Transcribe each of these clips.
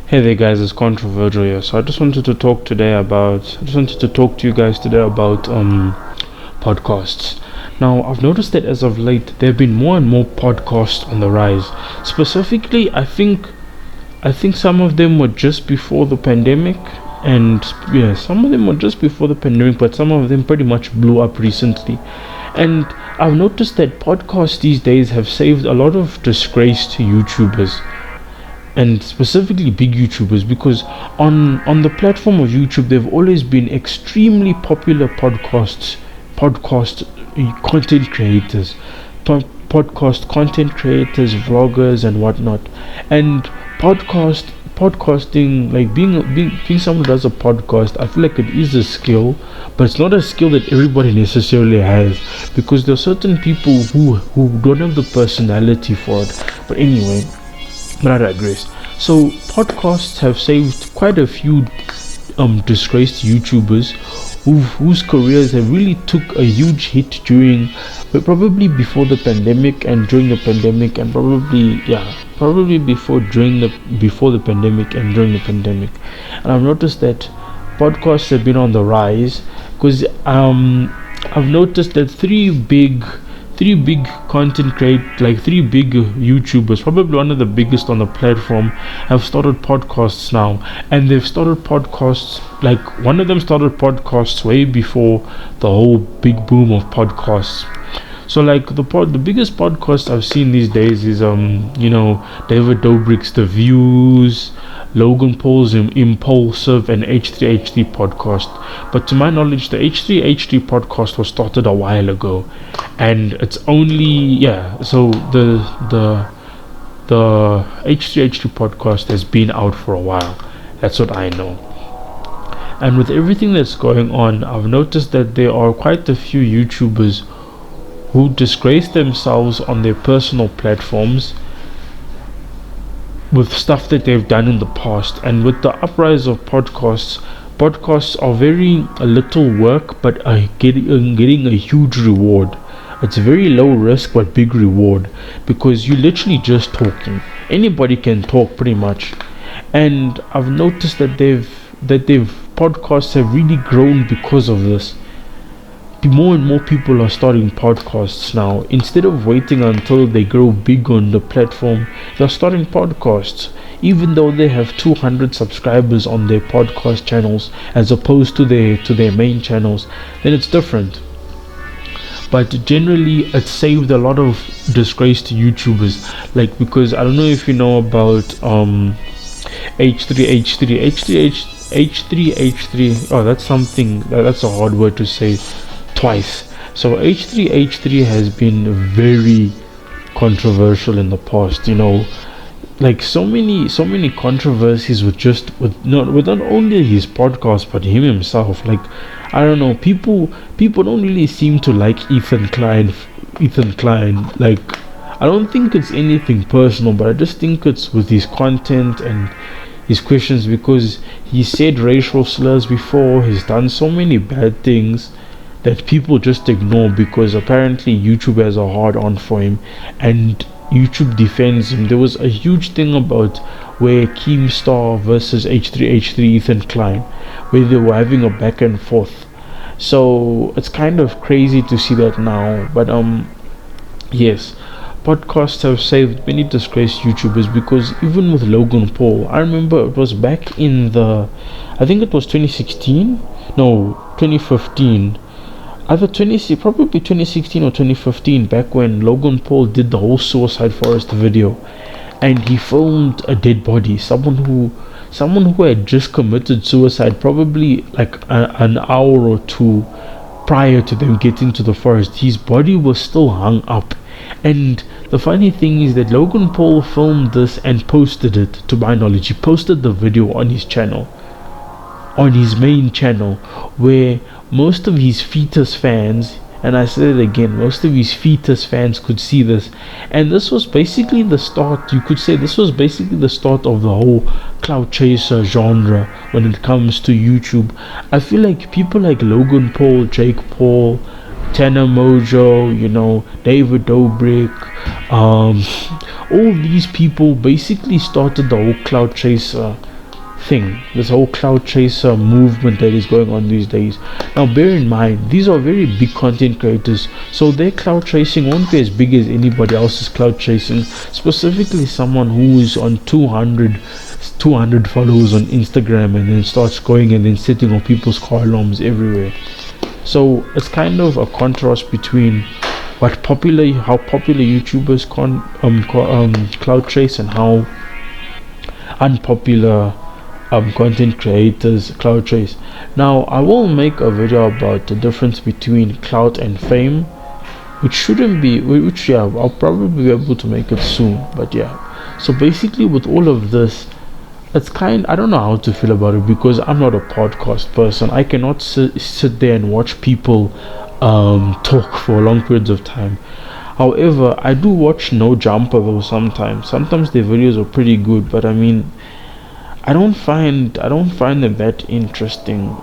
Hey there guys, it's controversial here. So I just wanted to talk to you guys today about podcasts. Now I've noticed that as of late there have been more and more podcasts on the rise. Specifically, I think some of them were just before the pandemic, and yeah, some of them were just before the pandemic, but some of them pretty much blew up recently. And I've noticed that podcasts these days have saved a lot of disgraced YouTubers, and specifically big YouTubers, because on the platform of YouTube they've always been extremely popular podcast content creators, podcast content creators, vloggers and whatnot. And podcasting, like being someone who does a podcast, I feel like it is a skill, but it's not a skill that everybody necessarily has, because there are certain people who don't have the personality for it. But anyway, but I digress. So podcasts have saved quite a few disgraced YouTubers whose careers have really took a huge hit during, but probably before the pandemic and during the pandemic, and probably before the pandemic and during the pandemic. And I've noticed that podcasts have been on the rise, because I've noticed that three big three big YouTubers, probably one of the biggest on the platform, have started podcasts now. And they've started podcasts, like one of them started podcasts way before the whole big boom of podcasts. So like the biggest podcast I've seen these days is David Dobrik's The Views, Logan Paul's Impulsive, and H3H3 podcast. But to my knowledge, the H3H3 podcast was started a while ago, and it's only so the H3H3 podcast has been out for a while. That's what I know. And with everything that's going on, I've noticed that there are quite a few YouTubers who disgrace themselves on their personal platforms with stuff that they've done in the past. And with the uprise of podcasts are very little work, but are getting a huge reward. It's very low risk but big reward, because you're literally just talking. Anybody can talk pretty much. And I've noticed that they've podcasts have really grown because of this. More and more people are starting podcasts now. Instead of waiting until they grow big on the platform, they're starting podcasts, even though they have 200 subscribers on their podcast channels as opposed to their main channels. Then it's different. But generally it saved a lot of disgraced YouTubers, like, because I don't know if you know about H3H3. Oh, that's a hard word to say twice. So H3H3 has been very controversial in the past, like so many controversies with not only his podcast but him himself. Like, I don't know, people don't really seem to like Ethan Klein. Like, I don't think it's anything personal, but I just think it's with his content and his questions, because he said racial slurs before. He's done so many bad things that people just ignore, because apparently YouTube has a hard on for him and YouTube defends him. There was a huge thing about where Keemstar versus H3H3 Ethan Klein, where they were having a back and forth. So it's kind of crazy to see that now. But yes, podcasts have saved many disgraced YouTubers, because even with Logan Paul, I remember it was back in I think it was 2016, no, 2015, either probably 2016 or 2015, back when Logan Paul did the whole Suicide Forest video, and he filmed a dead body, someone who had just committed suicide, probably like an hour or two prior to them getting to the forest. His body was still hung up. And the funny thing is that Logan Paul filmed this and posted it. To my knowledge, he posted the video on his channel, on his main channel, where most of his fetus fans, and I said it again, most of his fetus fans could see this. And this was basically the start, you could say this was basically the start of the whole clout chaser genre when it comes to YouTube. I feel like people like Logan Paul, Jake Paul, Tanner Mojo, David Dobrik, all these people basically started the whole clout chaser thing, this whole cloud chaser movement that is going on these days. Now bear in mind, these are very big content creators, so their cloud chasing won't be as big as anybody else's cloud chasing, specifically someone who is on 200 followers on Instagram and then starts going and then setting on people's car alarms everywhere. So it's kind of a contrast between how popular YouTubers cloud chase and how unpopular content creators cloud chase. Now I will make a video about the difference between clout and fame, which I'll probably be able to make it soon. But yeah, so basically with all of this, I don't know how to feel about it, because I'm not a podcast person. I cannot sit there and watch people talk for long periods of time. However, I do watch No Jumper though sometimes their videos are pretty good, but I mean, I don't find them that interesting.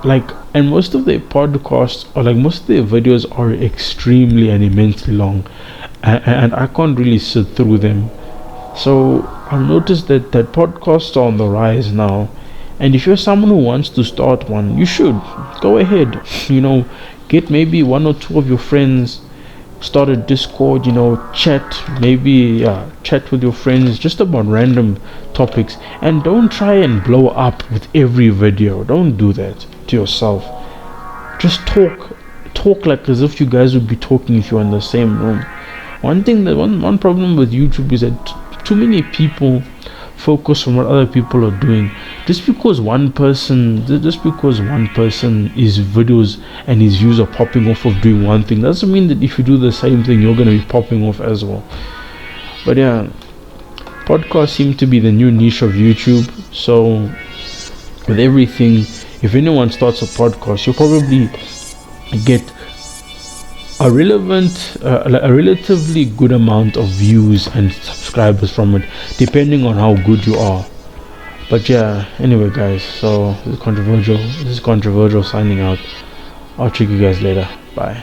Like, and most of their podcasts, or like most of their videos, are extremely and immensely long, and I can't really sit through them. So I've noticed that podcasts are on the rise now, and if you're someone who wants to start one, you should go ahead. Get maybe one or two of your friends, start a Discord, chat with your friends just about random topics, and don't try and blow up with every video. Don't do that to yourself. Just talk like as if you guys would be talking if you're in the same room. One problem with YouTube is that too many people focus on what other people are doing. Just because one person's videos and his views are popping off of doing one thing doesn't mean that if you do the same thing you're going to be popping off as well. But yeah, podcasts seem to be the new niche of YouTube. So with everything, if anyone starts a podcast, you'll probably get a relatively good amount of views and subscribers from it, depending on how good you are. But yeah, anyway guys, so this is controversial signing out. I'll check you guys later. Bye.